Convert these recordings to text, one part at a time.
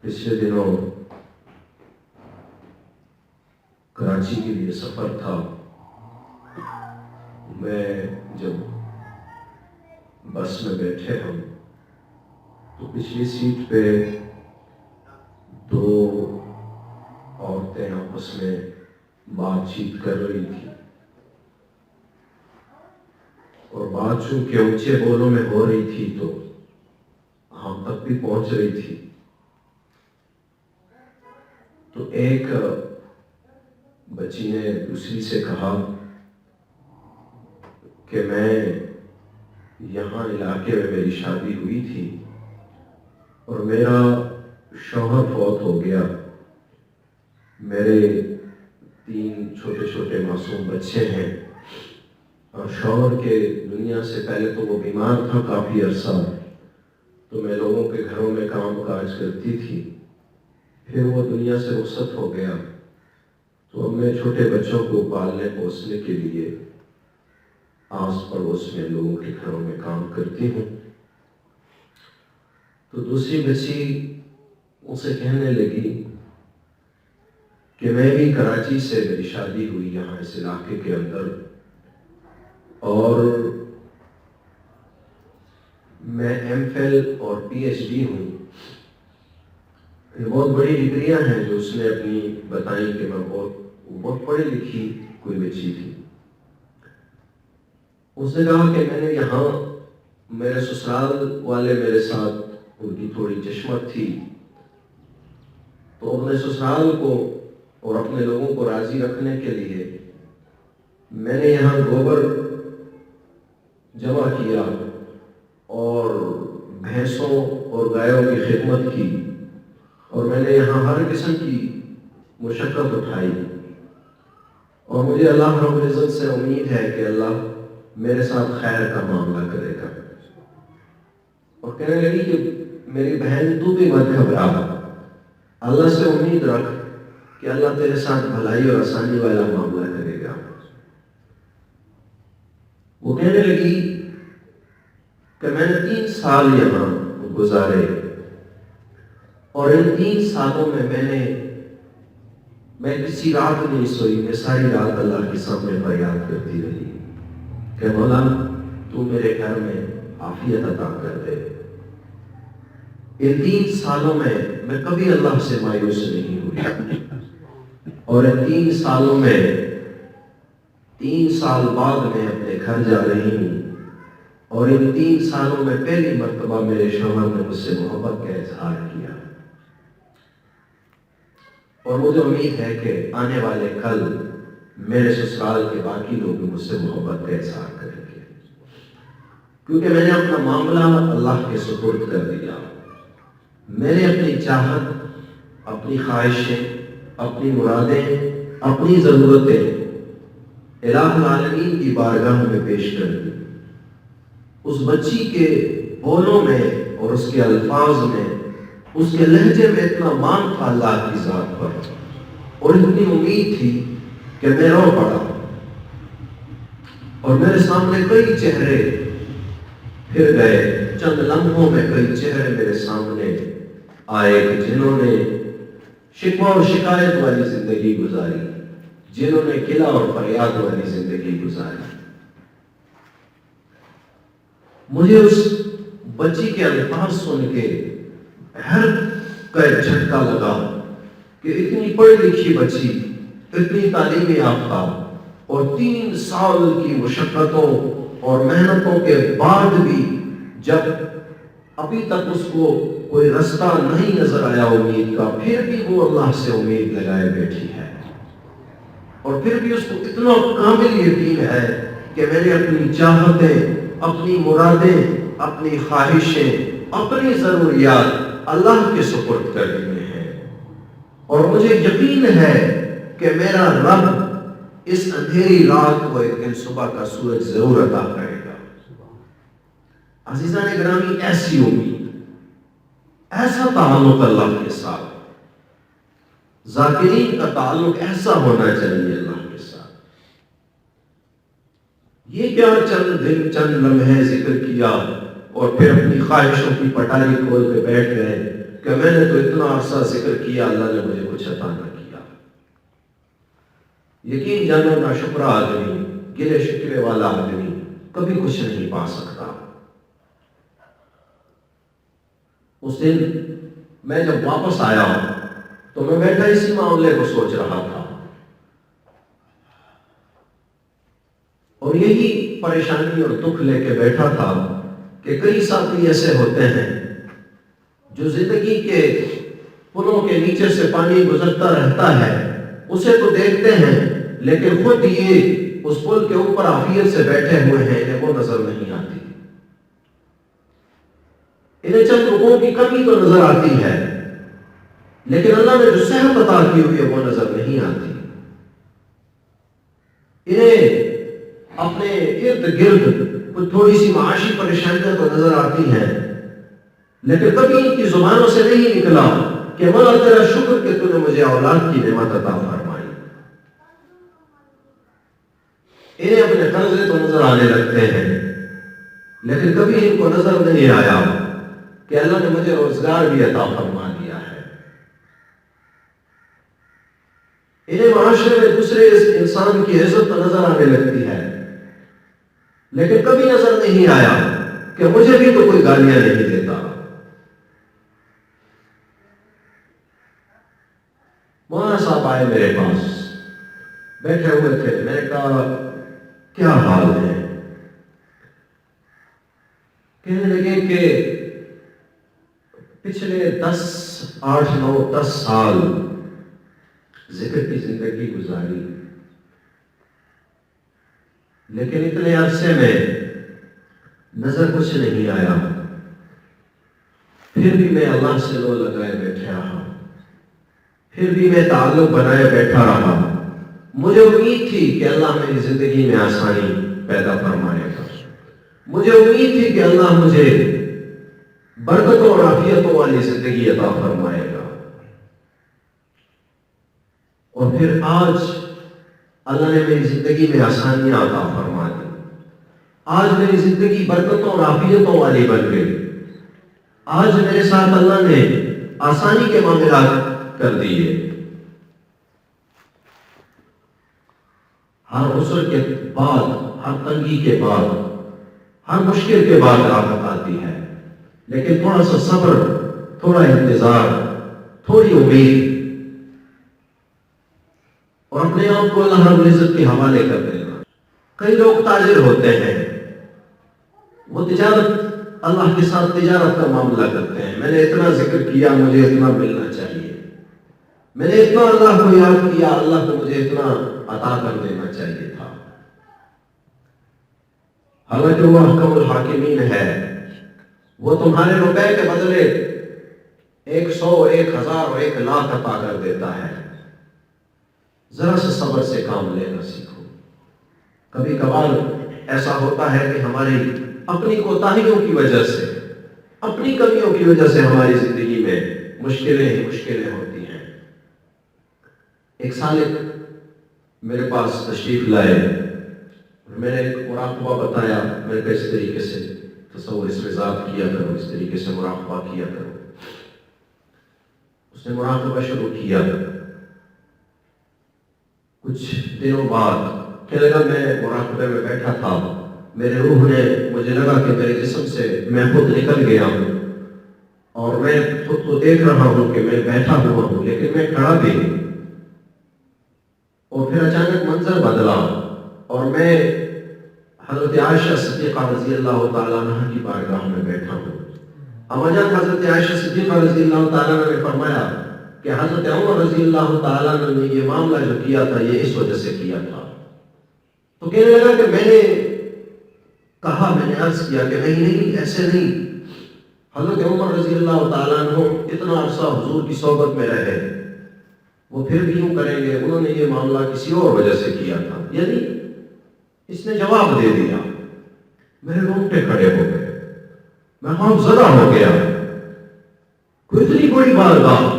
پچھلے دنوں کراچی کے لیے سفر تھا۔ میں جب بس میں بیٹھے ہم تو پچھلی سیٹ پہ دو عورتیں آپس میں بات چیت کر رہی تھی، اور بات چونکہ اونچے بولوں میں ہو رہی تھی تو ہم تک بھی پہنچ رہی تھی۔ تو ایک بچی نے دوسری سے کہا کہ میں یہاں علاقے میں میری شادی ہوئی تھی اور میرا شوہر فوت ہو گیا، میرے 3 چھوٹے چھوٹے معصوم بچے ہیں، اور شوہر کے دنیا سے پہلے تو وہ بیمار تھا کافی عرصہ، تو میں لوگوں کے گھروں میں کام کاج کرتی تھی، پھر وہ دنیا سے رخصت ہو گیا، تو اب میں چھوٹے بچوں کو پالنے پوسنے کے لیے آس پڑوس میں لوگوں کے گھروں میں کام کرتی ہوں۔ تو دوسری بچی اسے کہنے لگی کہ میں بھی کراچی سے میری شادی ہوئی یہاں اس علاقے کے اندر، اور میں ایم فل اور پی ایچ ڈی ہوں۔ یہ بہت بڑی ڈگریاں ہیں جو اس نے اپنی بتائیں کہ میں بہت پڑھی لکھی کوئی بچی تھی۔ اس نے کہا کہ میں نے یہاں میرے سسرال والے میرے ساتھ ان کی تھوڑی چشمت تھی، تو اپنے سسرال کو اور اپنے لوگوں کو راضی رکھنے کے لیے میں نے یہاں گوبر جمع کیا اور بھینسوں اور گایوں کی خدمت کی، اور میں نے یہاں ہر قسم کی مشقت اٹھائی، اور مجھے اللہ رب العزت سے امید ہے کہ اللہ میرے ساتھ خیر کا معاملہ کرے گا۔ اور کہنے لگی کہ میری بہن تو بھی مت گھبرا، اللہ سے امید رکھ کہ اللہ تیرے ساتھ بھلائی اور آسانی والا معاملہ کرے گا۔ وہ کہنے لگی کہ میں نے 3 سال یہاں گزارے، اور ان 3 سالوں میں میں کسی رات نہیں سوئی، میں ساری رات اللہ کے سامنے فریاد کرتی رہی کہ مولا تو میرے گھر میں عافیت عطا کر دے۔ ان 3 سالوں میں کبھی اللہ سے مایوس نہیں ہوئی، اور ان 3 سالوں میں 3 سال بعد میں اپنے گھر جا رہی ہوں، اور ان 3 سالوں میں پہلی مرتبہ میرے شوہر نے مجھ سے محبت کا اظہار کیا، اور مجھے امید ہے کہ آنے والے کل میرے سسرال کے باقی لوگ بھی مجھ سے محبت کا اظہار کریں گے، کیونکہ میں نے اپنا معاملہ اللہ کے سپرد کر دیا۔ میں نے اپنی چاہت، اپنی خواہشیں، اپنی مرادیں، اپنی ضرورتیں الہ العالمین کی بارگاہ میں پیش کر دی۔ اس بچی کے بولوں میں اور اس کے الفاظ میں، اس کے لہجے میں اتنا مان تھا اللہ کی ذات پر، اور اتنی امید تھی کہ میں رو پڑا، اور میرے سامنے کئی چہرے پھر گئے، چند لمحوں میں کئی چہرے میرے سامنے آئے کہ جنہوں نے شکوہ اور شکایت والی زندگی گزاری، جنہوں نے قلع اور فریاد والی زندگی گزاری۔ مجھے اس بچی کے الفاظ سن کے ہر کا ایک جھٹکا لگا کہ اتنی پڑھی لکھی بچی، اتنی تعلیم یافتہ، اور 3 سال کی مشقتوں اور محنتوں کے بعد بھی جب ابھی تک اس کو کوئی رستہ نہیں نظر آیا امید کا، پھر بھی وہ اللہ سے امید لگائے بیٹھی ہے، اور پھر بھی اس کو اتنا کامل یقین ہے کہ میں نے اپنی چاہتیں، اپنی مرادیں، اپنی خواہشیں، اپنی ضروریات اللہ کے سپرد کر دیے ہیں، اور مجھے یقین ہے کہ میرا رب اس اندھیری رات کو ایک دن صبح کا سورج ضرور عطا کرے گا۔ عزیزان گرامی، ایسی امید، ایسا تعلق اللہ کے ساتھ، ذاکرین کا تعلق ایسا ہونا چاہیے اللہ کے ساتھ۔ یہ کیا چند دن، چند لمحے ذکر کیا اور پھر اپنی خواہشوں کی پٹاری کھول کے بیٹھ گئے کہ میں نے تو اتنا عرصہ ذکر کیا، اللہ نے مجھے کچھ عطا نہ کیا۔ یقین جانو ناشکرا آدمی، گلے شکوے والا آدمی کبھی کچھ نہیں پا سکتا۔ اس دن میں جب واپس آیا تو میں بیٹھا اسی معاملے کو سوچ رہا تھا، اور یہی پریشانی اور دکھ لے کے بیٹھا تھا کہ کئی ساتھی ایسے ہوتے ہیں جو زندگی کے پلوں کے نیچے سے پانی گزرتا رہتا ہے، اسے تو دیکھتے ہیں لیکن خود یہ اس پل کے اوپر عافیت سے بیٹھے ہوئے ہیں، انہیں وہ نظر نہیں آتی۔ انہیں چند روپوں کی کمی تو نظر آتی ہے، لیکن اللہ نے جو صحت عطا کی ہوئی ہے وہ نظر نہیں آتی۔ انہیں اپنے ارد گرد تھوڑی سی معاشی پریشانیاں تو نظر آتی ہیں، لیکن کبھی ان کی زبانوں سے نہیں نکلا کہ مولا تیرا شکر کہ تو نے مجھے اولاد کی نعمت عطا فرمائی۔ انہیں اپنے قرضے تو نظر آنے لگتے ہیں، لیکن کبھی ان کو نظر نہیں آیا کہ اللہ نے مجھے روزگار بھی عطا فرما دیا ہے۔ انہیں معاشرے میں دوسرے انسان کی عزت تو نظر آنے لگتی ہے، لیکن کبھی نظر نہیں آیا کہ مجھے بھی تو کوئی گالیاں نہیں دیتا۔ مولانا صاحب آئے میرے پاس، بیٹھے ہوئے تھے، میں نے کہا کیا حال ہے؟ کہنے لگے کہ پچھلے 8-9-10 سال ذکر کی زندگی گزاری، لیکن اتنے عرصے میں نظر کچھ نہیں آیا، پھر بھی میں اللہ سے لو لگائے بیٹھے رہا، پھر بھی میں تعلق بنائے بیٹھا رہا۔ مجھے امید تھی کہ اللہ میری زندگی میں آسانی پیدا فرمائے گا، مجھے امید تھی کہ اللہ مجھے برکتوں اور عافیتوں والی زندگی عطا فرمائے گا، اور پھر آج اللہ نے میری زندگی میں آسانیاں عطا فرما دی۔ آج میری زندگی برکتوں اور عافیتوں والی بن گئی۔ آج میرے ساتھ اللہ نے آسانی کے معاملات کر دیے۔ ہر عسر کے بعد، ہر تنگی کے بعد، ہر مشکل کے بعد راحت آتی ہے، لیکن تھوڑا سا صبر، تھوڑا انتظار، تھوڑی امید، اور اپنے آپ کو اللہ رب العزت کے حوالے کر دینا۔ کئی لوگ تاجر ہوتے ہیں، وہ تجارت، اللہ کے ساتھ تجارت کا معاملہ کرتے ہیں۔ میں نے اتنا ذکر کیا، مجھے اتنا ملنا چاہیے، میں نے اتنا اللہ کو یاد کیا، اللہ کو مجھے اتنا عطا کر دینا چاہیے تھا۔ حالانکہ وہ احکم الحاکمین ہے، وہ تمہارے روپے کے بدلے 100، 1000 اور 1,00,000 عطا کر دیتا ہے۔ ذرا سے صبر سے کام لینا سیکھو۔ کبھی کبھار ایسا ہوتا ہے کہ ہماری اپنی کوتاہیوں کی وجہ سے، اپنی کمیوں کی وجہ سے ہماری زندگی میں مشکلیں ہوتی ہیں۔ ایک سالک میرے پاس تشریف لائے، میں نے ایک مراقبہ بتایا، میں نے کہا اس طریقے سے تصور اس میں ذات کیا کرو، اس طریقے سے مراقبہ کیا کرو۔ اس نے مراقبہ شروع کیا۔ کچھ دنوں بعد کہنے لگا میں مراقبے میں بیٹھا تھا، میرے روح نے، مجھے لگا کہ میرے جسم سے میں خود نکل گیا ہوں، اور میں خود کو دیکھ رہا ہوں کہ میں بیٹھا ہوا ہوں لیکن میں کھڑا بھی ہوں۔ اور پھر اچانک منظر بدلا، اور میں حضرت عائشہ صدیقہ رضی اللہ تعالیٰ عنہ کی بارگاہ میں بیٹھا ہوں۔ اما جان حضرت عائشہ صدیقہ رضی اللہ تعالیٰ عنہ نے فرمایا کہ حضرت عمر رضی اللہ تعالیٰ عنہ نے یہ معاملہ جو کیا تھا یہ اس وجہ سے کیا تھا۔ تو کہنے لگا کہ میں نے کہا، میں نے عرض کیا کہ نہیں ایسے نہیں، حضرت عمر رضی اللہ تعالیٰ عنہ اتنا عرصہ حضور کی صحبت میں رہے، وہ پھر بھی یوں کریں گے، انہوں نے یہ معاملہ کسی اور وجہ سے کیا تھا۔ یعنی اس نے جواب دے دیا۔ میرے رونگٹے کھڑے ہو گئے، میں خوف زدہ ہو گیا۔ کوئی اتنی بڑی بارگاہ،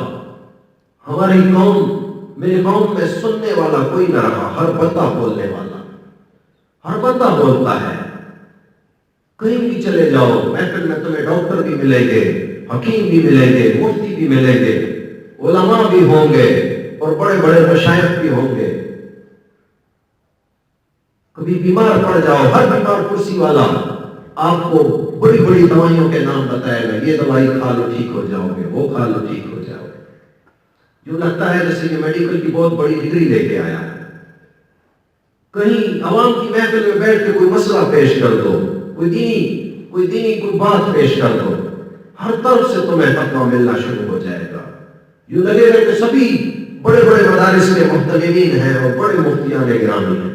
ہماری قوم، میری قوم میں سننے والا کوئی نہ رہا، ہر بندہ بولنے والا، ہر بندہ بولتا ہے۔ کہیں بھی چلے جاؤ، محفل میں تمہیں ڈاکٹر بھی ملیں گے، حکیم بھی ملیں گے، مفتی بھی ملیں گے، علماء بھی ہوں گے اور بڑے بڑے مشائخ بھی ہوں گے۔ کبھی بیمار پڑ جاؤ، ہر بیمار کرسی والا آپ کو بڑی بڑی دوائیوں کے نام بتائے گا، یہ دوائی کھا لو ٹھیک ہو جاؤ گے، وہ کھا لو ٹھیک ہو جاؤ گے۔ جو لگتا ہے جیسے کہ میڈیکل کی بہت بڑی ڈگری لے کے آیا ہے۔ کہیں عوام کی محفل میں بیٹھ کے کوئی مسئلہ پیش کر دو، کوئی دینی کوئی بات پیش کر دو، ہر طرف سے تمہیں فتویٰ ملنا شروع ہو جائے گا۔ یوں لگے گا کہ سبھی بڑے بڑے مدارس کے محتمین ہیں اور بڑے مفتیان گرامی ہیں۔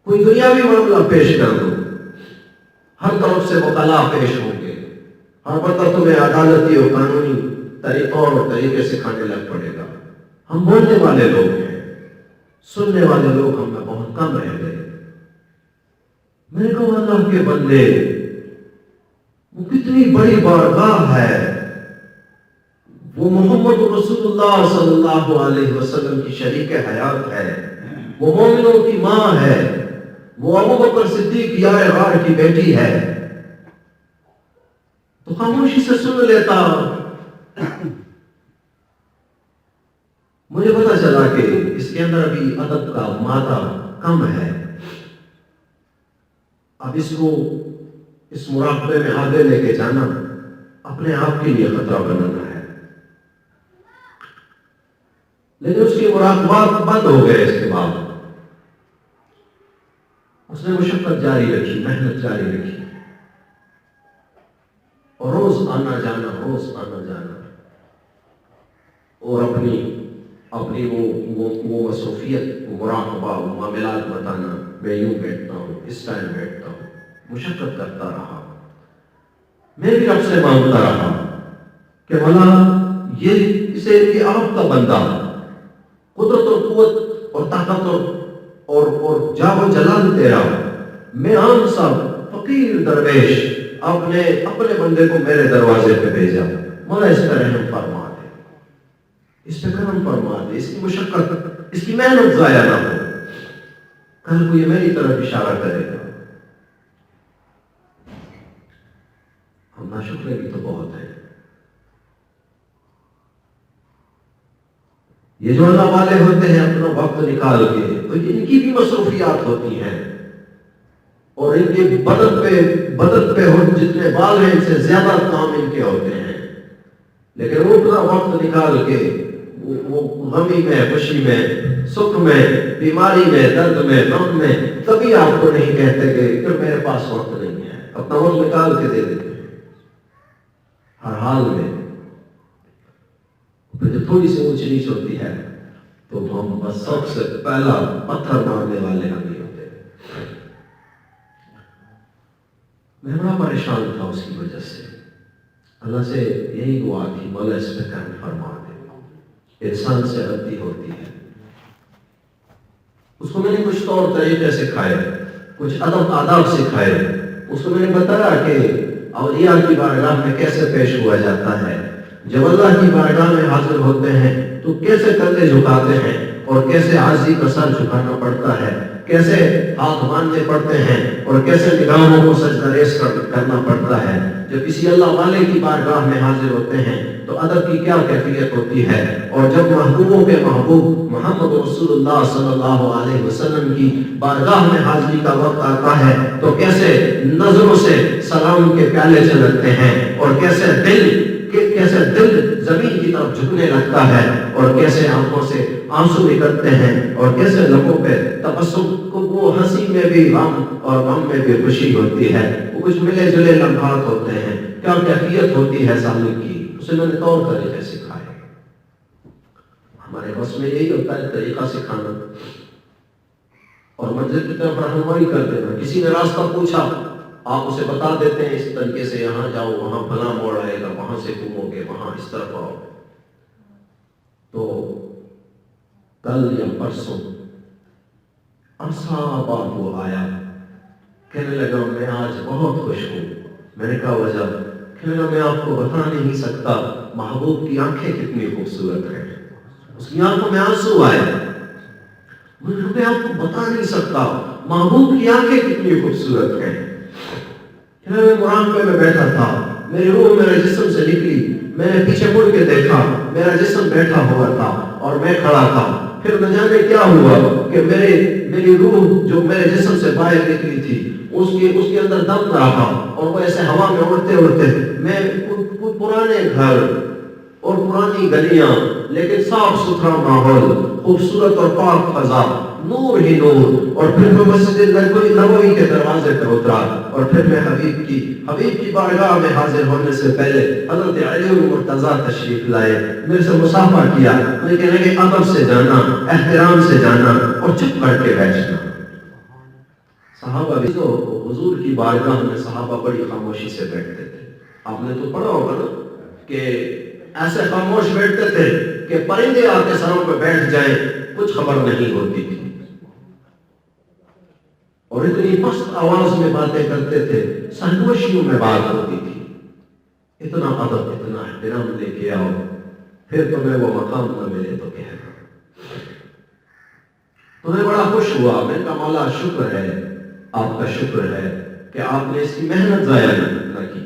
کوئی دنیاوی معاملہ پیش کر دو، ہر طرف سے وکلا پیش ہوں گے، ہر بتا تمہیں عدالتی اور قانونی طریقوں اور طریقے سکھانے لگ پڑے گا۔ ہم بولنے والے لوگ ہیں، سننے والے لوگ ہم میں بہت کم رہ گئے۔ میں نے کہا اللہ کے بندے، وہ کتنی بڑی بارگاہ ہے، وہ محمد رسول اللہ صلی اللہ علیہ وسلم کی شریک حیات ہے، وہ مومنوں کی ماں ہے، وہ ابو بکر صدیق یار غار کی بیٹی ہے، تو خاموشی سے سن لیتا۔ مجھے پتا چلا کہ اس کے اندر ابھی ادب کا مادہ کم ہے، اب اس کو اس مراقبے میں آگے لے کے جانا اپنے آپ کے لیے خطرہ بنانا ہے۔ لیکن اس کی مراقبات بند ہو گئے۔ اس کے بعد اس نے مشقت جاری رکھی، محنت جاری رکھی، اور روز آنا جانا اور اپنی وہ مصروفیت، وہ مراقبہ، وہ معاملات بتانا، میں یوں بیٹھتا ہوں، اس ٹائم بیٹھتا ہوں، مشقت کرتا رہا۔ میں بھی رب سے مانگتا رہا کہ مولا یہ آپ کا بندہ، قدرت اور قوت اور طاقت اور جاب و جلال تیرا، میں عام سا فقیر درویش اپنے بندے کو میرے دروازے پہ بھیجا، مولا اس کا رحم فرما دے، اس پہ کرم فرما دے، اس کی مشقت، اس کی محنت ضائع نہ ہو، کل کو یہ میری طرف اشارہ کرے گا۔ ہم ناشکرے بھی تو بہت ہیں۔ یہ جو اللہ والے ہوتے ہیں اپنا وقت نکال کے، تو ان کی بھی مصروفیات ہوتی ہیں، اور ان کے بدن پہ جتنے بال ہیں ان سے زیادہ کام ان کے ہوتے ہیں، لیکن وہ اپنا وقت نکال کے وہ غمی میں، خوشی میں، سکھ میں، بیماری میں، درد میں، غم میں، کبھی آپ کو نہیں کہتے کہ میرے پاس وقت نہیں ہے، اپنا وقت نکال کے دے دیتے ہیں ہر حال میں۔ پھر جب تھوڑی سی اونچ نیچ ہوتی ہے تو ہم بس سب سے پہلا پتھر مارنے والے ہم ہی ہوتے ہیں۔ میں بڑا پریشان تھا اس کی وجہ سے، اللہ سے یہی دعا تھی، مولا اس پہ کرم فرما دے۔ انسان سے غلطی ہوتی ہے، اس کو میں نے کچھ طور طریقے سکھائے، کچھ ادب آداب سکھائے، اس کو میں نے بتایا کہ اولیاء کی بارگاہ میں کیسے پیش ہوا جاتا ہے، جب اللہ کی بارگاہ میں حاضر ہوتے ہیں تو کیسے کندھے جھکاتے ہیں اور کیسے عاجزی کا سر جھکانا پڑتا ہے، کیسے ہاتھ باندھنے پڑتے ہیں اور کیسے نگاہوں کو سجدہ ریز کرنا پڑتا ہے۔ جب کسی اللہ والے کی بارگاہ میں حاضر ہوتے ہیں تو ادب کی کیا کیفیت ہوتی ہے، اور جب محبوبوں کے محبوب محمد رسول اللہ صلی اللہ علیہ وسلم کی بارگاہ میں حاضری کا وقت آتا ہے تو کیسے نظروں سے سلام کے پیالے چھلکتے ہیں، اور کیسے دل زمین کی طرف جھکنے لگتا ہے، اور کیسے آنکھوں سے آنسو نکلتے ہیں، اور کیسے لبوں پہ تبسم، وہ ہنسی میں بھی غم اور غم میں بھی خوشی ہوتی ہے، وہ کچھ ملے جلے لمحات ہوتے ہیں، کیا کیفیت ہوتی ہے سالک کی، اسے میں نے طور طریقے سکھائے۔ ہمارے بس میں یہی ہوتا ہے طریقہ سکھانا اور منزل کی طرف رہنمائی کر دینا۔ کسی نے راستہ پوچھا، آپ اسے بتا دیتے ہیں اس طریقے سے یہاں جاؤ، وہاں فلاں موڑ آئے گا، وہاں سے گھومو گے، وہاں اس طرف آؤ۔ تو کل یا پرسوں عرصہ بعد وہ آیا، کہنے لگا میں آج بہت خوش ہوں۔ میں نے کہا وجہ؟ کہنے لگا میں آپ کو بتا نہیں سکتا محبوب کی آنکھیں کتنی خوبصورت ہیں، اس کی آنکھوں میں آنسو آئے۔ میں آپ کو بتا نہیں سکتا محبوب کی آنکھیں کتنی خوبصورت ہیں۔ میں مراقبے میں بیٹھا تھا، میری روح میرے جسم سے نکلی، میں نے پیچھے مڑ کے دیکھا، میرا جسم بیٹھا ہوا تھا اور میں کھڑا تھا۔ پھر نہ جانے کیا ہوا کہ میری روح جو میرے جسم سے باہر نکلی تھی اس کے اندر دم نہ رہا، اور وہ ایسے ہوا میں اڑتے اڑتے میں پرانے گھر اور پرانی گلیاں، لیکن صاف ستھرا ماحول، خوبصورت اور پاک فضا، نور ہی نور، اور پھر میں مسجد نبوی کے دروازے پر اترا، اور پھر میں حبیب کی بارگاہ میں حاضر ہونے سے پہلے حضرت علی المرتضیٰ تشریف لائے، میرے سے مصافحہ کیا، لیکن ادب سے جانا، احترام سے جانا اور چپ کر کے بیٹھنا۔ صحابہ بھی تو حضور کی بارگاہ میں صحابہ بڑی خاموشی سے بیٹھتے تھے۔ آپ نے تو پڑھا ہوگا نا کہ ایسے خاموش بیٹھتے تھے کہ پرندے آ کے سروں پہ بیٹھ جائیں کچھ خبر نہیں ہوتی تھی، اور اتنی پست آواز میں باتیں کرتے تھے، سرگوشیوں میں بات ہوتی تھی۔ اتنا ادب، اتنا احترام لے کے آؤ، پھر تمہیں وہ مقام نہ ملے تو کہہ دو۔ تمہیں بڑا خوش ہوا، میں کہا مولا شکر ہے، آپ کا شکر ہے کہ آپ نے اس کی محنت ضائع نہ کی۔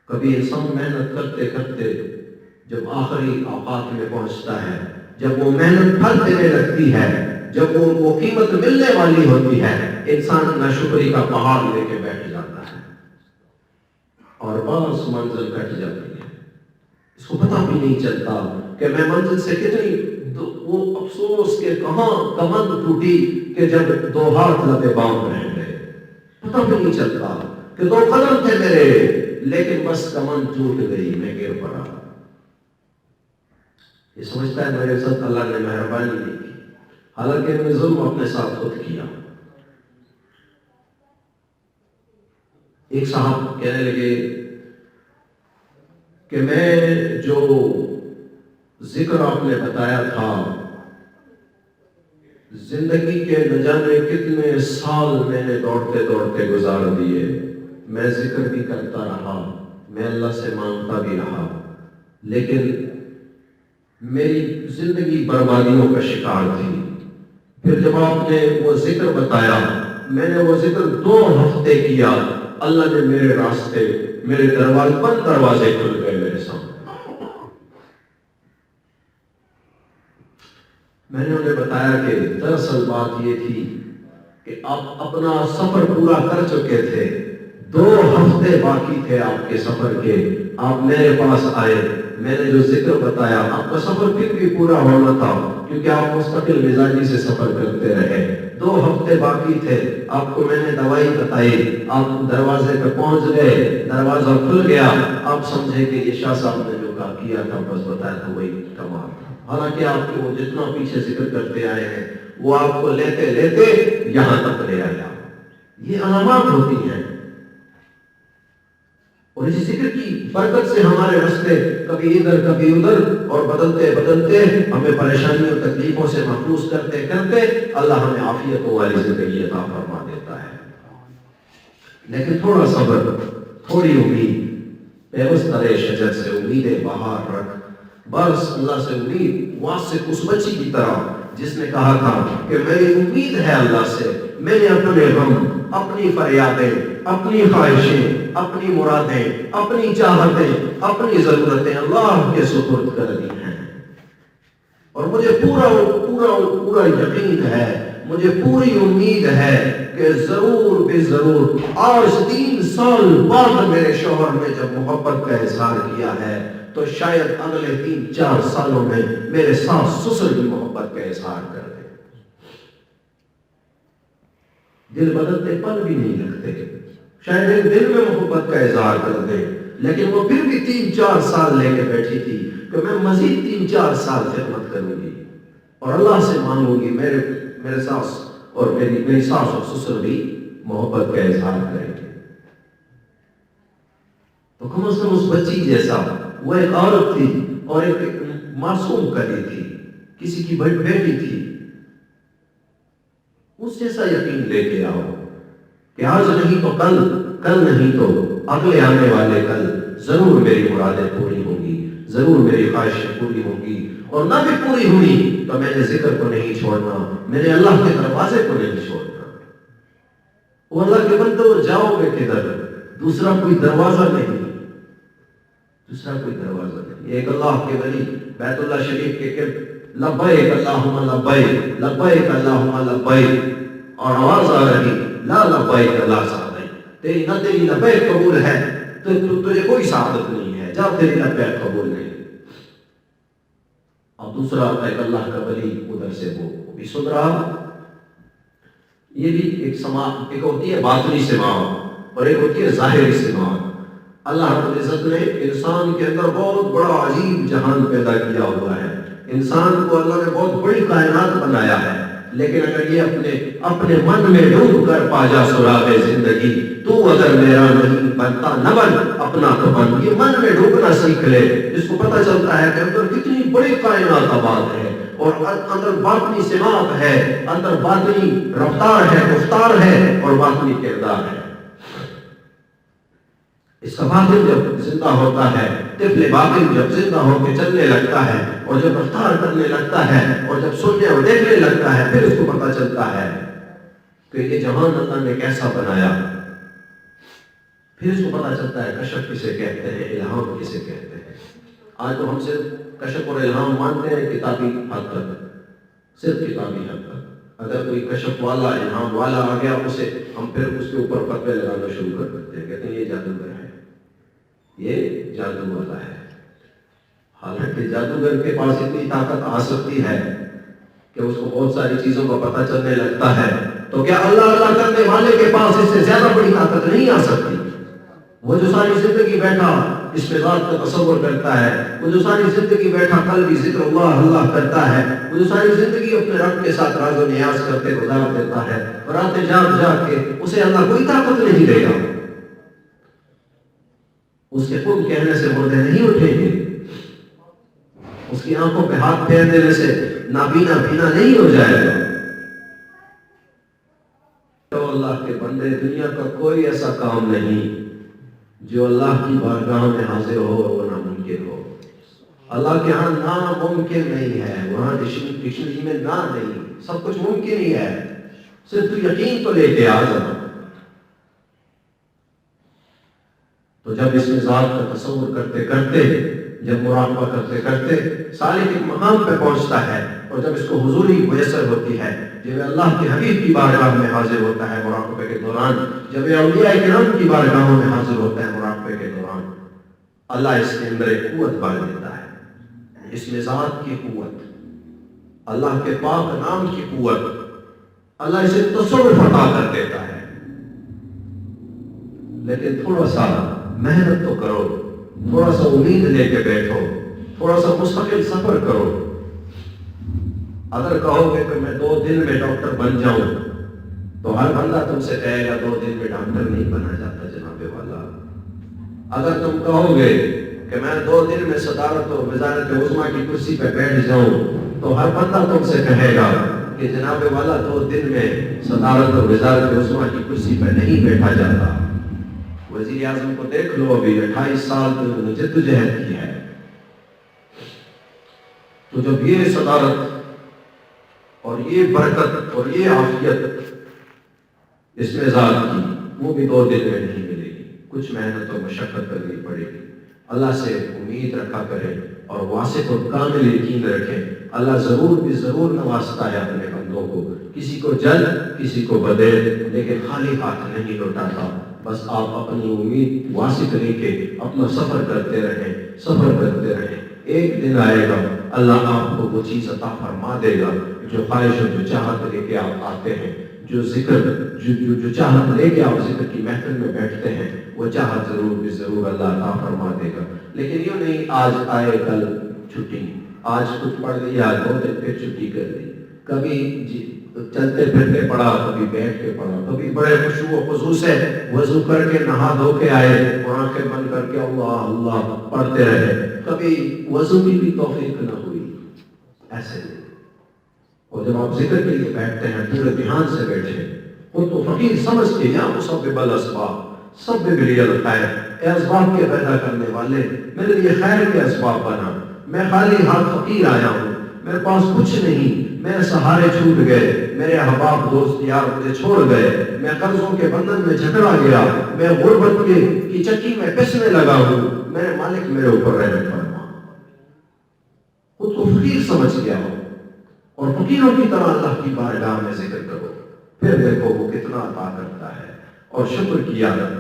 کبھی انسان محنت کرتے کرتے جب آخری اوقات میں پہنچتا ہے، جب وہ محنت پھل دینے لگتی ہے، جب وہ قیمت ملنے والی ہوتی ہے، انسان ناشکری کا پہاڑ لے کے بیٹھ جاتا ہے اور بس منزل کٹ جاتی ہے، اس کو پتہ بھی نہیں چلتا کہ میں منزل سے کتنی وہ افسوس کہ کہاں کمند ٹوٹی کہ جب دو ہاتھ لبے بام رہ گئے، پتہ بھی نہیں چلتا کہ دو قدم تھے میرے لیکن بس کمند ٹوٹ گئی، میں گر پڑا۔ یہ سمجھتا ہے میرے ساتھ اللہ نے مہربانی نہیں کی، حالانکہ میں نے ظلم اپنے ساتھ خود کیا۔ ایک صاحب کہنے لگے کہ میں جو ذکر آپ نے بتایا تھا، زندگی کے نہ جانے کتنے سال میں نے دوڑتے دوڑتے گزار دیے، میں ذکر بھی کرتا رہا، میں اللہ سے مانگتا بھی رہا، لیکن میری زندگی بربادیوں کا شکار تھی۔ پھر جب آپ نے وہ ذکر بتایا، میں نے وہ ذکر 2 ہفتے کیا، اللہ نے میرے راستے، میرے دروازے کھل گئے میرے سامنے۔ میں نے انہیں بتایا کہ دراصل بات یہ تھی کہ آپ اپنا سفر پورا کر چکے تھے، 2 ہفتے باقی تھے آپ کے سفر کے، آپ میرے پاس آئے، میں نے جو ذکر بتایا، آپ کا سفر پھر بھی پورا ہونا تھا کیونکہ آپ مستقل مزاجی سے سفر کرتے رہے، 2 ہفتے باقی تھے، آپ کو میں نے دوائی بتائی، آپ دروازے پہ پہنچ گئے، دروازہ کھل گیا، آپ سمجھے کہ یہ شاہ صاحب نے جو کیا تھا بس بتایا تھا وہی کمال تھا، حالانکہ آپ کے وہ جتنا پیچھے ذکر کرتے آئے ہیں وہ آپ کو لیتے لیتے یہاں تک لے آیا۔ یہ علامات ہوتی ہیں، اور اسی ذکر کی برکت سے ہمارے راستے کبھی ادھر کبھی ادھر اور بدلتے بدلتے ہمیں پریشانیوں تکلیفوں سے محفوظ کرتے کرتے اللہ ہمیں عافیتوں والی زندگی عطا فرما دیتا ہے۔ لیکن تھوڑا صبر، تھوڑی امید، پیوستر شجر سے امیدیں باہر رکھ، بس اللہ سے امید، واسق اس بچی کی طرح جس نے کہا تھا کہ میری امید ہے اللہ سے، میں نے اپنے غم، اپنی فریادیں، اپنی خواہشیں، اپنی مرادیں، اپنی چاہتیں، اپنی ضرورتیں اللہ کے سپرد کر دی ہیں، اور مجھے پورا یقین ہے، مجھے پوری امید ہے کہ ضرور بے ضرور آج 3 سال بعد میرے شوہر نے جب محبت کا اظہار کیا ہے تو شاید اگلے 3-4 سالوں میں میرے ساس سسر بھی محبت کا اظہار کر دیں۔ دل بدلتے پل بھی نہیں لگتے، شاید ایک دل میں محبت کا اظہار کر دیں، لیکن وہ پھر بھی 3-4 سال لے کے بیٹھی تھی کہ میں مزید 3-4 سال خدمت کروں گی اور اللہ سے مانگوں گی میرے ساس اور میری ساس اور سسر بھی محبت کا اظہار کریں گے۔ تو کم از کم اس بچی جیسا، وہ ایک عورت تھی اور ایک معصوم کلی تھی، کسی کی بیٹی تھی، اس جیسا یقین لے کے آؤ کہ آج نہیں تو کل نہیں تو اگلے آنے والے کل ضرور میری مرادیں پوری ہوں گی، ضرور میری خواہشیں پوری ہوں گی، اور نہ بھی پوری ہوئی تو میں نے ذکر کو نہیں چھوڑنا، میں نے اللہ کے دروازے کو نہیں چھوڑنا۔ وہ اللہ کے بندے وہ جاؤ گے کدھر؟ دوسرا کوئی دروازہ نہیں، دوسرا کوئی دروازہ نہیں۔ ایک اللہ کے ولی بیت اللہ شریف کے لبیک اللہم لبیک لبیک اللہم لبیک، اور آواز آ رہی لا لبیک لا سعدیک، تیری نہ تیری لبیک قبول ہے تو تجھے کوئی سعادت نہیں ہے، جب تیری لبیک قبول نہیں۔ اور دوسرا ایک اللہ کا ولی ادھر سے وہ بھی سن رہا۔ یہ بھی ایک سماعت، ایک ہوتی ہے باطنی سماعت اور ایک ہوتی ہے ظاہری سماعت۔ اللہ رب العزت نے انسان کے اندر بہت بڑا عجیب جہان پیدا کیا ہوا ہے، انسان کو اللہ نے بہت بڑی کائنات بنایا ہے، لیکن اگر یہ اپنے من میں ڈوب کر پا جا سراغ زندگی، تو اگر میرا نہیں بنتا نہ بن اپنا تو بن، یہ من میں ڈوبنا سیکھ لے، اس کو پتہ چلتا ہے کہ اندر کتنی بڑی کائنات آباد ہے، اور اندر باطنی سماعت ہے، اندر باطنی رفتار ہے، گفتار ہے اور باطنی کردار ہے۔ اس کا باطن جب زندہ ہوتا ہے، طفل باطن جب زندہ ہو کے چلنے لگتا ہے اور جب رفتار کرنے لگتا ہے اور جب سننے اور دیکھنے لگتا ہے، پھر اس کو پتہ چلتا ہے کہ یہ جہان اللہ نے کیسا بنایا، پھر اس کو پتہ چلتا ہے کشف کسے کہتے ہیں، الہام کسے کہتے ہیں۔ آج تو ہم صرف کشف اور الہام مانتے ہیں کتابی حد تک، صرف کتابی حد تک۔ اگر کوئی کشف والا الہام والا آ گیا، اسے ہم پھر اس کے اوپر فتوے لگانا شروع کر دیتے ہیں، کہتے ہیں یہ جادوگر ہے، یہ جادو والا ہے۔ حالانکہ جادوگر کے پاس اتنی طاقت آ سکتی ہے کہ اس کو بہت ساری چیزوں کا پتہ چلنے لگتا ہے، تو کیا اللہ کرنے والے کے پاس اس سے زیادہ بڑی طاقت نہیں آ سکتی؟ وہ جو ساری زندگی بیٹھا اس میں ذات کا تصور کرتا ہے، وہ جو ساری زندگی بیٹھا قلبی ذکر اللہ اللہ کرتا ہے، وہ جو ساری زندگی اپنے رب کے ساتھ راز و نیاز کرتے گزار دیتا ہے، راتیں جاگ جاگ کے، اسے اللہ کوئی طاقت نہیں دے گا۔ اس کے خود کہنے سے مردے نہیں اٹھیں گے، اس کی آنکھوں پہ ہاتھ پھیر دینے سے نابینا بینا نہیں ہو جائے گا۔ تو اللہ کے بندے، دنیا کا کوئی ایسا کام نہیں جو اللہ کی بارگاہ میں حاضر ہو اور وہ ناممکن ہو۔ اللہ کے ہاں ناممکن نہیں ہے، وہاں ڈکشنری میں نہ نہیں، سب کچھ ممکن ہی ہے، صرف تو یقین تو لے کے آ جانا۔ تو جب اس میں ذات کا تصور کرتے کرتے، جب مراقبہ کرتے کرتے سالک ایک مقام پہ پہنچتا ہے، اور جب اس کو حضوری میسر ہوتی ہے، جب اللہ کے حبیب کی بارگاہ میں حاضر ہوتا ہے مراقبے کے دوران، جب اولیاء کرام کی بارگاہوں میں حاضر ہوتا ہے مراقبے کے دوران، اللہ اس کے اندر ایک قوت بھر دیتا ہے، اس میں ذات کی قوت، اللہ کے پاک نام کی قوت، اللہ اسے تصرف عطا کر دیتا ہے۔ لیکن تھوڑا سا محنت تو کرو، تھوڑا سا امید لے کے بیٹھو، تھوڑا سا مستقل سفر کرو۔ اگر کہو گے کہ میں 2 دن میں ڈاکٹر بن جاؤں، تو ہر بندہ تم سے کہے گا 2 دن میں ڈاکٹر نہیں بنا جاتا جناب والا۔ اگر تم کہو گے کہ میں 2 دن میں صدارت اور وزارت عظمیٰ کی کرسی پہ بیٹھ جاؤں، تو ہر بندہ تم سے کہے گا کہ جناب والا 2 دن میں صدارت اور وزارت عظمیٰ کی کرسی پہ نہیں بیٹھا جاتا۔ وزیر اعظم کو دیکھ لو، ابھی 28 سال تو جدوجہد کی ہے، تو جب یہ صدارت اور یہ برکت اور یہ عافیت اس میں ذات کی، وہ بھی 2 دن میں نہیں ملے گی، کچھ محنت اور مشقت کرنی پڑے گی۔ اللہ سے امید رکھا کریں اور واثق اور کامل یقین رکھیں، اللہ ضرور بھی ضرور نوازتا ہے اپنے بندوں کو، کسی کو جلد کسی کو بدیر، لیکن خالی ہاتھ نہیں لوٹاتا۔ بس آپ اپنی امید واثق لے کے اپنا سفر کرتے رہیں، سفر کرتے رہیں، ایک دن آئے گا اللہ آپ کو وہ چیز عطا فرما دے گا جو خواہش اور جو چاہت لے کے آپ آتے ہیں، جو ذکر جو چاہت لے کے آپ ذکر کی محفل میں بیٹھتے ہیں، وہ چاہت ضرور بھی ضرور اللہ عطا فرما دے گا۔ لیکن یوں نہیں آج آئے کل چھٹی، آج کچھ پڑھ لیا 2 دن پھر چھٹی کر دی، کبھی چلتے پھرتے پڑھا، کبھی بیٹھ کے پڑھا، کبھی بڑے خشوع و خضوع سے وضو کر کے نہا دھو کے آئے اور آنکھیں بند کر کے اللہ اللہ پڑھتے رہے، کبھی وضو کی بھی توفیق نہ ہوئی، ایسے نہیں۔ اور جب آپ ذکر کے لیے بیٹھتے ہیں پورے دھیان سے بیٹھے، خود تو فقیر سمجھ کے یا مسبب الاسباب سبب لی الخیر، اے اسباب کے پیدا کرنے والے میرے لیے خیر کے اسباب بنا، میں خالی ہاتھ فقیر آیا ہوں، میرے پاس کچھ نہیں، میرے سہارے چھوٹ گئے، میرے احباب دوست یار مجھے چھوڑ گئے، میں قرضوں کے بندھن میں جکڑا گیا، میں غربت کی چکی میں پسنے لگا ہوں، میرے مالک میرے اوپر رحم فرما۔ خود کو فقیر سمجھ گیا ہو اور فقیروں کی طرح اللہ کی بارگاہ میں ذکر کرو، پھر دیکھو وہ کتنا عطا کرتا ہے۔ اور شکر کی عادت،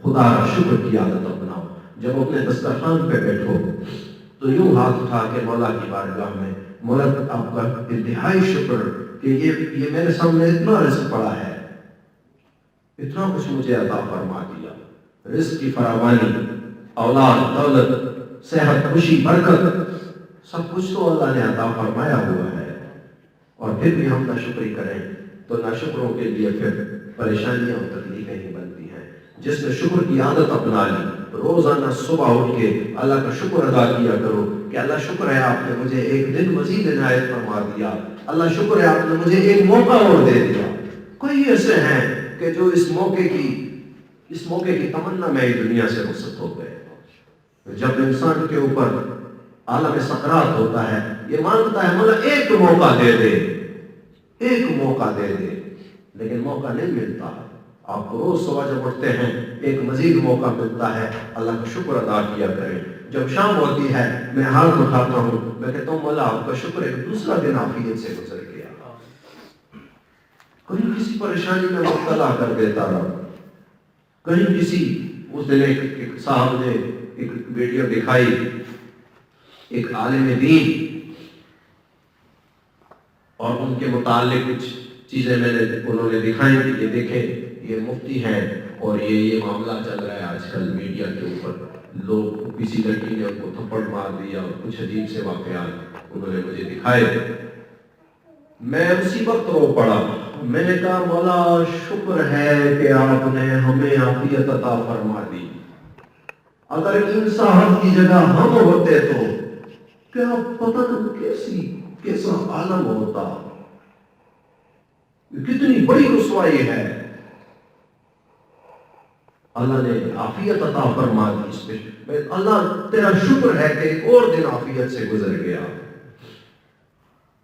خدا کا شکر کی عادت اپناؤ۔ جب اپنے دسترخوان پہ بیٹھو تو یوں ہاتھ اٹھا کے مولا کی بارگاہ میں، مولا آپ کا انتہائی شکر کہ یہ میرے سامنے اتنا رزق پڑا ہے، اتنا کچھ مجھے عطا فرما دیا، رزق کی فراوانی، اولاد، دولت، صحت، خوشی، برکت، سب کچھ تو اللہ نے عطا فرمایا ہوا ہے، اور پھر بھی ہم ناشکری کریں تو ناشکروں کے لیے پھر پریشانیاں اور تکلیفیں ہی بنتی ہیں۔ جس نے شکر کی عادت اپنا لی، روزانہ صبح اٹھ کے اللہ کا شکر ادا کیا کرو کہ اللہ شکر ہے آپ نے مجھے ایک دن مزید عنایت فرما دیا، اللہ شکر ہے آپ نے مجھے ایک موقع اور دے دیا۔ کوئی ایسے ہیں کہ جو اس موقع کی تمنا میں ہی دنیا سے رخصت ہو گئے۔ جب انسان کے اوپر عالم سکرات ہوتا ہے، یہ مانگتا ہے مولا ایک موقع دے دے، ایک موقع دے دے، لیکن موقع نہیں ملتا۔ آپ کو روز صبح جب اٹھتے ہیں ایک مزید موقع ملتا ہے، اللہ کا شکر ادا کیا کریں۔ جب شام ہوتی ہے میں ہاتھ اٹھاتا ہوں، میں کہتا ہوں مولا آپ کا شکر ہے دوسرا دن عافیت سے گزر گیا، کہیں کسی پریشانی میں مبتلا کر دیتا رہا، کہیں کسی، اس دن ایک صاحب نے ایک ویڈیو دکھائی، ایک عالم دین، اور ان کے متعلق کچھ چیزیں انہوں نے دکھائی کہ یہ دیکھیں یہ مفتی ہیں اور یہ معاملہ چل رہا ہے آج کل میڈیا کے اوپر، لوگ کسی لڑکی نے ان کو تھپڑ مار دیا اور کچھ عجیب سے واقعات انہوں نے مجھے دکھائے۔ میں اسی وقت رو پڑا، میں نے کہا مولا شکر ہے کہ آپ نے ہمیں عافیت عطا فرما دی، اگر ان صاحب کی جگہ ہم ہوتے تو کیا پتہ کیسا عالم ہوتا، کتنی بڑی رسوائی ہے۔ اللہ نے عافیت عطا فرما دی اس پہ، اللہ تیرا شکر ہے کہ ایک اور دن عافیت سے گزر گیا۔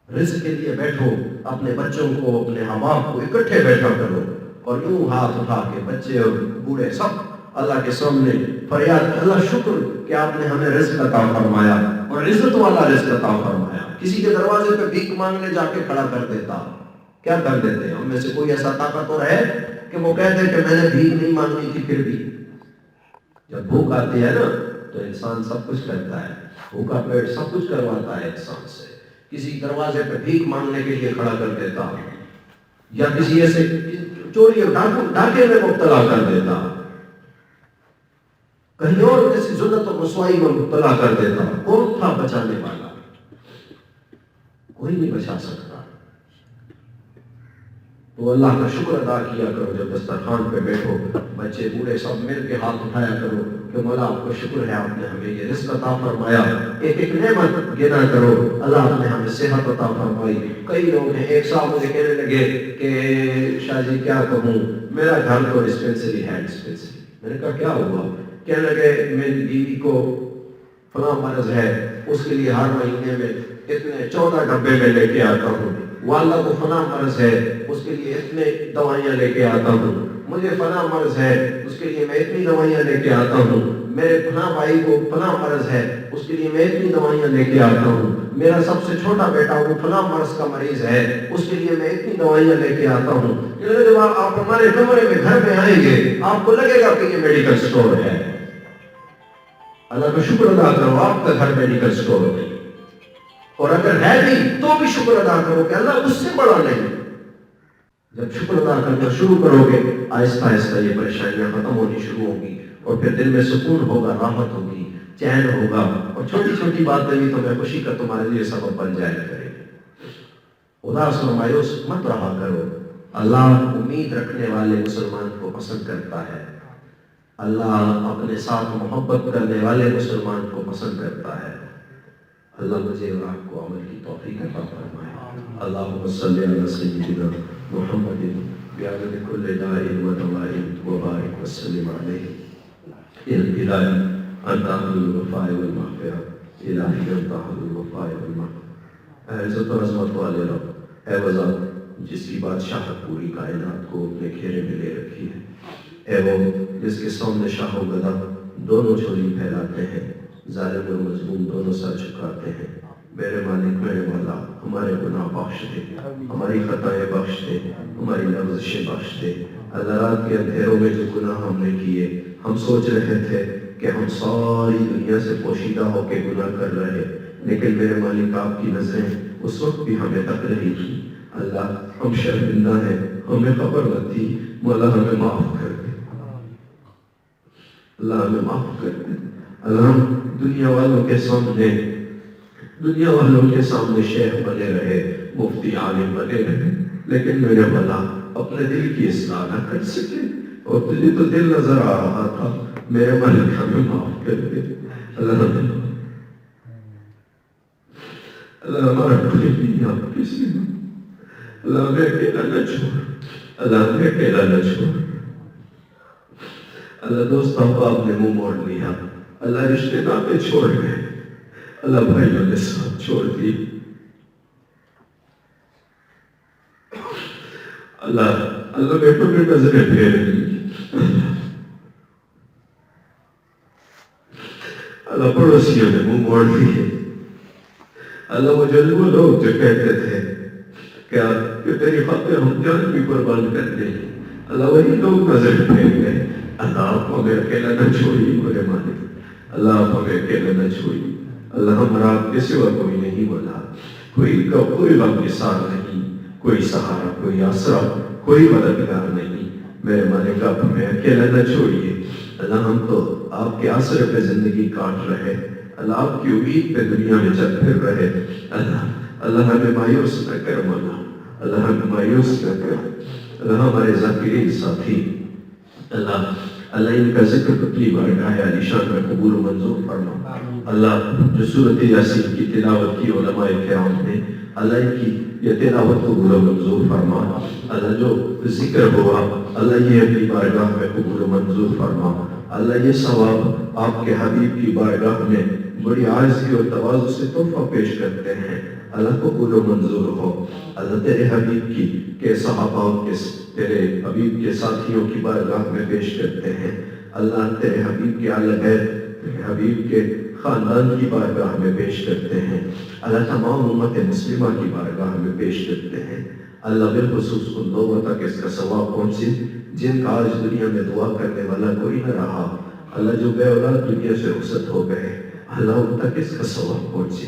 رزق کے لیے بیٹھو، اپنے بچوں کو، اپنے احباب کو اکٹھے بیٹھا کرو، اور یوں ہاتھ اٹھا کے بچے اور بوڑھے سب اللہ کے سامنے فریاد، اللہ شکر کہ آپ نے ہمیں رزق عطا فرمایا، اور عزت والا رزق عطا فرمایا۔ کسی کے دروازے پہ بھیک مانگنے جا کے کھڑا کر دیتا، کیا کر دیتے؟ ہم میں سے کوئی ایسا طاقتور ہے کہ وہ کہتے کہ میں نے بھیک نہیں مانگی تھی، پھر بھی جب بھوک آتی ہے نا تو انسان سب کچھ کرتا ہے، بھوکا پیٹ سب کچھ کرواتا ہے انسان سے۔ کسی دروازے پہ بھیک مانگنے کے لیے کھڑا کر دیتا، یا کسی ایسے چوری اور ڈاکے میں مبتلا کر دیتا، کہیں اور کسی ذلت اور رسوائی میں مبتلا کر دیتا۔ کون تھا بچانے والا؟ کوئی نہیں بچا سکتا۔ تو اللہ کا شکر ادا کیا کرو، جب دسترخوان پہ بیٹھو بچے بوڑھے سب مل کے ہاتھ اٹھایا کرو کہ مولا آپ کا شکر ہے آپ نے ہمیں یہ رزق عطا فرمایا، ایک ایک نعمت گنا کرو، اللہ آپ نے ہمیں صحت عطا فرمائی۔ کئی لوگ ہیں، ایک صاحب مجھے کہنے لگے کہ شاہ جی کیا کہوں، میرا گھر تو ڈسپینسری ہے، ڈسپینسری۔ میں نے کہا کیا ہوا؟ کہنے لگے میری بیوی کو فلاں مرض ہے، اس کے لیے ہر مہینے میں اتنے 14 ڈبے میں لے کے آتا ہوں، والدہ کو فلاں مرض ہے، اس کے لیے اتنے دوائیاں لے کے آتا ہوں، مجھے فلاں مرض ہے، اس کے لیے میں اتنی دوائیاں لے کے آتا ہوں، میرے فلاں بھائی کو فلاں مرض ہے، اس کے لیے میں اتنی دوائیاں لے کے آتا ہوں، میرا سب سے چھوٹا بیٹا وہ فلاں مرض کا مریض ہے، اس کے لیے میں اتنی دوائیاں لے کے آتا ہوں۔ جب آپ ہمارے کمرے میں گھر میں آئیں گے آپ کو لگے گا کہ یہ میڈیکل سٹور ہے۔ اللہ کا شکر ادا کرو آپ کا گھر میڈیکل سٹور ہے، اور اگر ہے بھی تو بھی شکر ادا کرو کہ اللہ اس سے بڑا نہیں۔ جب شکر ادا کرنا شروع کرو گے آہستہ آہستہ یہ پریشانیاں ختم ہونی شروع ہوں گی، اور پھر دل میں سکون ہوگا، راحت ہوگی، چین ہوگا، اور چھوٹی چھوٹی باتیں بھی تمہیں خوشی کا تمہارے لیے سبب بن جائے کرے۔ اداس اور مایوس مت رہا کرو، اللہ امید رکھنے والے مسلمان کو پسند کرتا ہے، اللہ اپنے ساتھ محبت کرنے والے مسلمان کو پسند کرتا ہے۔ اللہ مجھے اور آپ کو عمل کی توفیق عطا فرمائے۔ اللہم صلی علی سیدنا محمد بعدد کل داء و دواء وبارک وسلم علیہ۔ الہی انت اہل الوفاء والمغفرہ، الہی انت اہل الوفاء والمغفرہ۔ عزت و عظمت والے رب، اے وضع جس کی بادشاہت پوری کائنات کو اپنے گھیرے میں لے رکھی ہے، اے وہ جس کے سامنے شاہ و گدا دونوں جھولی پھیلاتے ہیں، ظالم اور مظلوم دونوں سر جھکاتے ہیں، میرے مالک میرے مولا ہمارے گناہ بخش دے، ہماری خطائیں بخش دے، ہماری لغزشیں بخش دے۔ اللہ رات کے اندھیروں میں جو گناہ ہم نے کیے، ہم سوچ رہے تھے کہ ہم ساری دنیا سے پوشیدہ ہو کے گناہ کر رہے، لیکن میرے مالک آپ کی نظریں اس وقت بھی ہمیں تک رہی تھی۔ اللہ ہم شرمندہ ہیں، ہمیں خبر نہ تھی، مولا ہمیں معاف کر دے، اللہ ہمیں معاف کر دے۔ اللہ ہم دنیا والوں کے سامنے شیخ بنے رہے، مفتی عالم بنے رہے، لیکن میرے مولا اپنے دل کی اصلاح نہ کر سکے، اور تجھے تو دل نظر آ رہا تھا، میرے مالک ہمیں معاف کر دے۔ اللہ ہمارا کوئی نہیں آپ کسی میں، اللہ ہمیں اکیلا نہ چھوڑ، اللہ ہمیں اکیلا نہ چھوڑ۔ اللہ دوست احباب نے منہ موڑ لیا، اللہ رشتے ناطے چھوڑ گئے، اللہ بھائیوں نے ساتھ چھوڑ دی، اللہ بیٹوں میں نظریں پھیر لی، اللہ پڑوسیوں نے منہ موڑ لیے، اللہ وہ لوگ جو کہتے تھے کہ تیری خاطر ہم جان بھی قربان کر دیں، اللہ وہی لوگ نظر پھیر گئے۔ اللہ آپ ہمیں اکیلا نہ چھوڑیے میرے مالک، اللہ آپ ہمیں اکیلا نہ چھوڑیے، اللہ ہمارا آپ کے سوا کوئی نہیں بولا، کوئی غم نثار نہیں، کوئی سہارا، کوئی آسرا، کوئی مددگار نہیں، میرے مالک آپ ہمیں اکیلا نہ چھوڑیے۔ اللہ ہم تو آپ کے آسرے پہ زندگی کاٹ رہے، اللہ آپ کی امید پہ دنیا میں چل پھر رہے، اللہ ہمیں مایوس نہ کر مولا، اللہ ہمیں مایوس نہ کر، اللہ ہمارے ذاکرین ساتھی، اللہ ان کا ذکر اپنی بارگاہ عالی شان میں قبول و منظور فرما۔ اللہ جو سورۃ یاسین کی تلاوت کی علماء کرام نے، اللہ ان کی یہ تلاوت قبول و منظور فرما۔ اللہ جو ذکر ہوا، اللہ یہ اپنی بارگاہ میں قبول و منظور فرما۔ اللہ یہ ثواب آپ کے حبیب کی بارگاہ میں بڑی عاجزی اور تواضع سے تحفہ پیش کرتے ہیں، اللہ قبول و منظور ہو۔ اللہ تیرے حبیب کی کے صحابہ کے تیرے حبیب کے ساتھیوں کی بارگاہ میں پیش کرتے ہیں، اللہ تیرے حبیب کے اہل بیت، تیرے حبیب کے خاندان کی بارگاہ میں پیش کرتے ہیں، اللہ تمام امت مسلمہ کی بارگاہ میں پیش کرتے ہیں۔ اللہ بالخصوص ان لوگوں تک اس کا ثواب پہنچے جن کا آج دنیا میں دعا کرنے والا کوئی نہ رہا، اللہ جو بے اولاد دنیا سے رخصت ہو گئے، اللہ ان تک اس کا ثواب پہنچے۔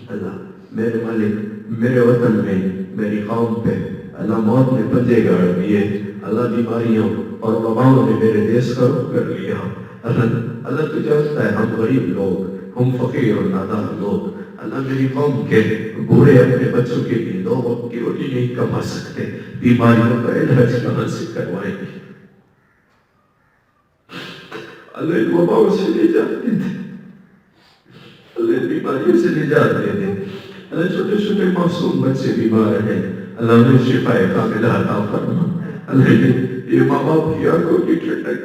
اللہ میرے مالک میرے وطن میں میری قوم پہ اللہ موت نے پنجے گاڑ دیے، اللہ بیماریوں اور وباؤں نے میرے دیس کا رخ کر لیا، اللہ تو جانتا ہے ہم غریب لوگ، ہم فقیر اور نادار لوگ، اللہ میری قوم کے بوڑھے اپنے بچوں کے لیے 2 وقت کی روٹی نہیں کما سکتے، بیماریوں کا علاج کہاں سے کروائیں گے؟ اللہ ان وباؤں سے نجات دے دے، اللہ ان بیماریوں سے نجات دے دے، اللہ چھوٹے چھوٹے معصوم بچے بیمار ہیں، اللہ انہیں شفا کاملہ عطا فرما، اللہ یہ ماں باپ کی آنکھوں کی ٹھنڈک،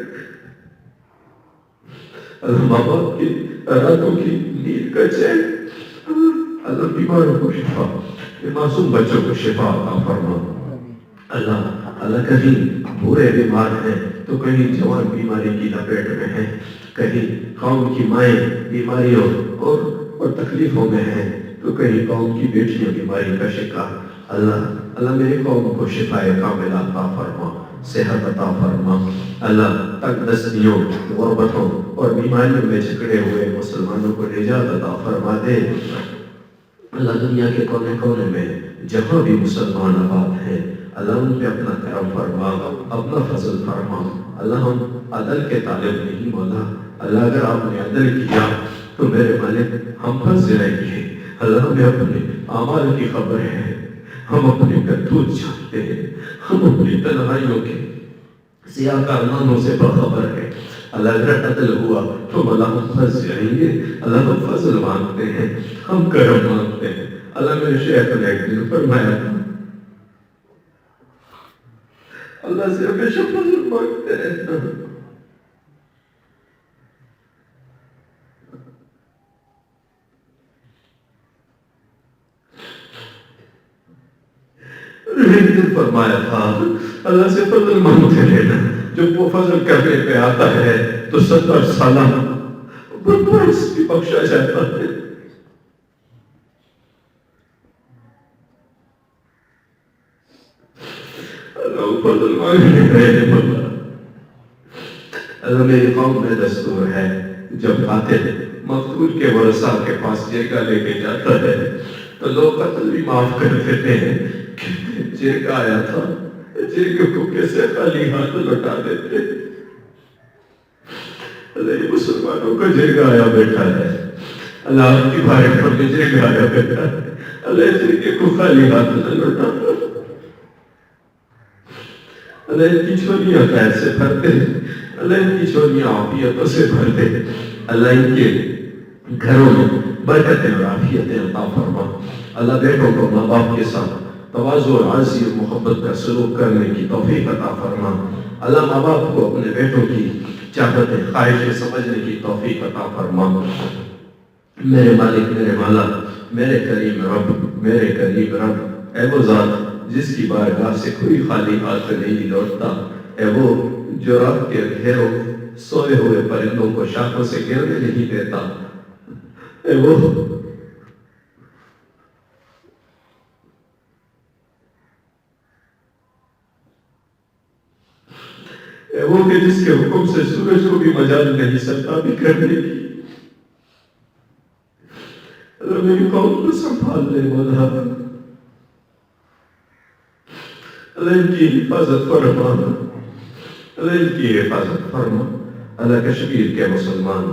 اللہ ماں باپ کی راتوں کی نیند کا چین، اللہ بیماروں کو شفا، یہ معصوم بچوں کو شفا عطا فرما۔ اللہ کہیں بوڑھے بیمار ہیں تو کہیں جوان بیماری کی لپیٹ میں ہیں، کہیں قوم کی مائیں بیماریوں اور تکلیفوں میں ہیں تو کہیں قوم کی بیٹیاں بیماری کا شکار، اللہ میری قوم کو شفا کاملہ عطا فرما، صحت عطا فرما، اللہ تنگ دستیوں، غربتوں اور بیماریوں میں جکڑے ہوئے مسلمانوں کو نجات عطا فرما دے۔ اللہ دنیا کے کونے کونے میں جہاں بھی مسلمان آباد ہیں، اللہ ان پہ اپنا کرم فرما، اپنا فضل فرما۔ اللہ ہم عدل کے طالب نہیں مولا، اللہ اگر آپ نے عدل کیا تو میرے مالک ہم پھنس جائیں گے، اللہ ہمیں اپنے اعمال کی خبر ہے، ہم اپنے کرتوت جانتے ہیں، ہم اپنی تنہائیوں کے سیاہ کارناموں سے باخبر ہے، اللہ اگر عدل ہوا تو مولا ہم پھنس جائیں گے، اللہ ہم فضل مانگتے ہیں، ہم کرم مانگتے ہیں۔ اللہ میرے شیخ نے ایک دن فرمایا تھا، اللہ سے ہمیشہ فضل مانگتے رہنا، ایک دن فرمایا تھا اللہ سے فضل مانگتے رہنا، جب وہ فضل کرنے پہ آتا ہے تو 70 سالہ برس بھی بخشا جاتا ہے۔ اللہ فضل مانگنے رہے مولا۔ اللہ میری قوم میں دستور ہے جب قاتل مقتول کے ورثاء کے پاس جرگہ لے کے جاتا ہے تو لوگ قتل بھی معاف کر دیتے ہیں، جرگہ آیا تھا، جرگے کو کیسے خالی ہاتھ لوٹا دیتے۔ اللہ یہ مسلمانوں کا جرگہ آیا بیٹھا ہے، اللہ آپ کی بھارے پر میں جرگہ آیا بیٹھا ہے، اللہ جرگے کو خالی ہاتھ نہ لوٹا۔ اللہ ان کی جھولیاں خیر سے بھر دے، اللہ ان کی جھولیاں عافیتوں سے بھر دے، اللہ ان کے گھروں میں برکتیں اور عافیتیں عطا فرما۔ اللہ بیٹوں کو ماں باپ کے ساتھ تواضع اور عاجزی اور محبت کا سلوک کرنے کی توفیق عطا فرما۔ اللہ ماں باپ کو اپنے بیٹوں کی چاہتیں خواہشیں سمجھنے کی توفیق عطا فرما۔ میرے مالک، میرے مولا، میرے کریم رب، میرے کریم رب، اے وہ ذات جس کی بارگاہ سے کوئی خالی ہاتھ نہیں لوٹتا، اے وہ جو رات کے اندھیروں سوئے ہوئے پرندوں کو شاخوں سے گرنے نہیں دیتا، اے وہ کہ جس کے حکم سے سورج کو بھی مجال نہیں سکتا بھی کرنے کی۔ اللہ میری قوم کو سنبھال لے مولا، اللہ ان کی حفاظت فرما، اللہ ان کی حفاظت فرما۔ اللہ کشمیر کے مسلمان،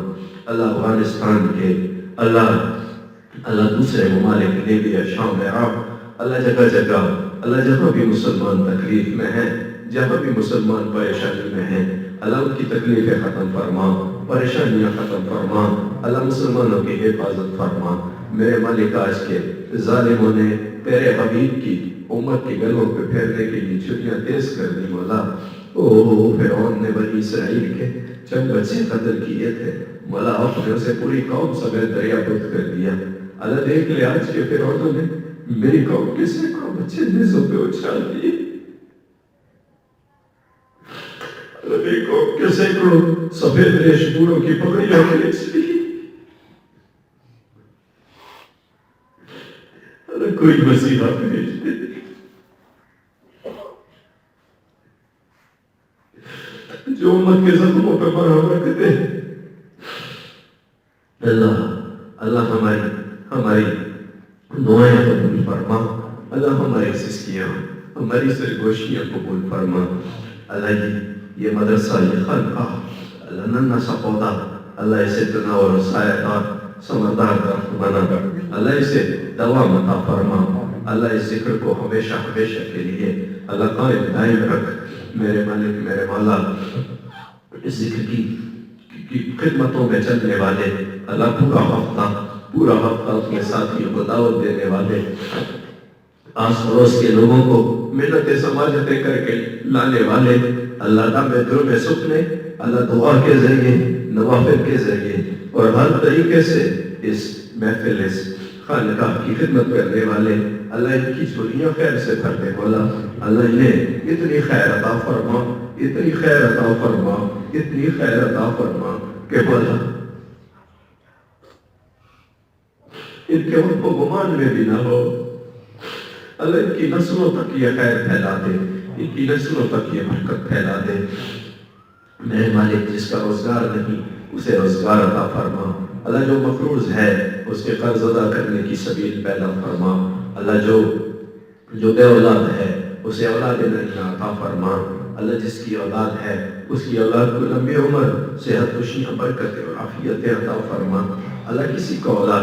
اللہ افغانستان کے، اللہ دوسرے ممالک لیبیا، شام، عراق، اللہ جگہ جگہ، اللہ جہاں بھی مسلمان تکلیف میں ہیں، جہاں بھی مسلمان پریشانی میں ہیں، اللہ ان کی تکلیفیں ختم فرما، پریشانیاں ختم فرما، اللہ مسلمانوں کی حفاظت فرما۔ میرے مالک آج کے ظالموں نے تیرے حبیب کی امت کے گلوں پہ پھیرنے کے لیے چھریاں تیز کر دی مولا۔ فرعون نے بنی اسرائیل کے چند بچے قتل کیے تھے مولا، آپ نے اسے پوری قوم سمیت دریا بدھ کر دیا۔ اللہ دیکھ لے آج کے فرعونوں نے میری قوم کے سینکڑوں بچے نیزوں پہ اچھال دیے، اللہ میری قوم کے سینکڑوں سفید ریش بوڑوں کی پگڑیاں کھینچ لی۔ اللہ کوئی مسیحا بھیج دے، جو امت کے زخموں پہ مرہم رکھ دے۔ اللہ ہماری دعائیں قبول فرما، اللہ ہماری سسکیاں، ہماری سرگوشیاں قبول فرما۔ اللہ یہ مدرسہ، یہ خانقاہ، اللہ ننھا سا پودا، اللہ اسے تناور اور سایہ دار ثمردار درخت بنا، اللہ اسے دوا عطا فرما، اللہ اس ذکر کو ہمیشہ ہمیشہ کے لیے اللہ قائم دائم رکھ۔ میرے مالک، میرے مولا، اس ذکر کی خدمتوں میں چلنے والے اللہ پورا ہفتہ اپنے ساتھیوں کو دعوت دینے والے، آس پڑوس کے لوگوں کو منتیں سماجتیں کر کے لانے والے، اللہ دم دل میں سکنے، اللہ دعا کے ذریعے، نوافل کے ذریعے اور ہر طریقے سے اس محفل، اس خانقاہ کی خدمت کرنے والے، اللہ ان کی جھولیاں خیر سے بھر دے مولا۔ اللہ انہیں اتنی خیر عطا فرما، اتنی خیر عطا فرما، اتنی خیر عطا فرما کہ مولا ان کے وقت و گمان میں بھی نہ ہو۔ اللہ ان کی نسلوں تک یہ خیر پھیلا دے، ان کی نسلوں تک یہ برکت پھیلا دے۔ میرے مالک جس کا روزگار نہیں اسے روزگار عطا فرما، اللہ جو مقروض ہے اس کے قرض ادا کرنے کی سبیل پیدا فرما، اللہ جو بے اولاد ہے اسے اولاد نہیں عطا فرما، اللہ جس کی اولاد ہے اس کی اولاد کو لمبی عمر، صحت، خوشیاں، برکتیں اور عافیتیں عطا فرما۔ اللہ کسی کو اولاد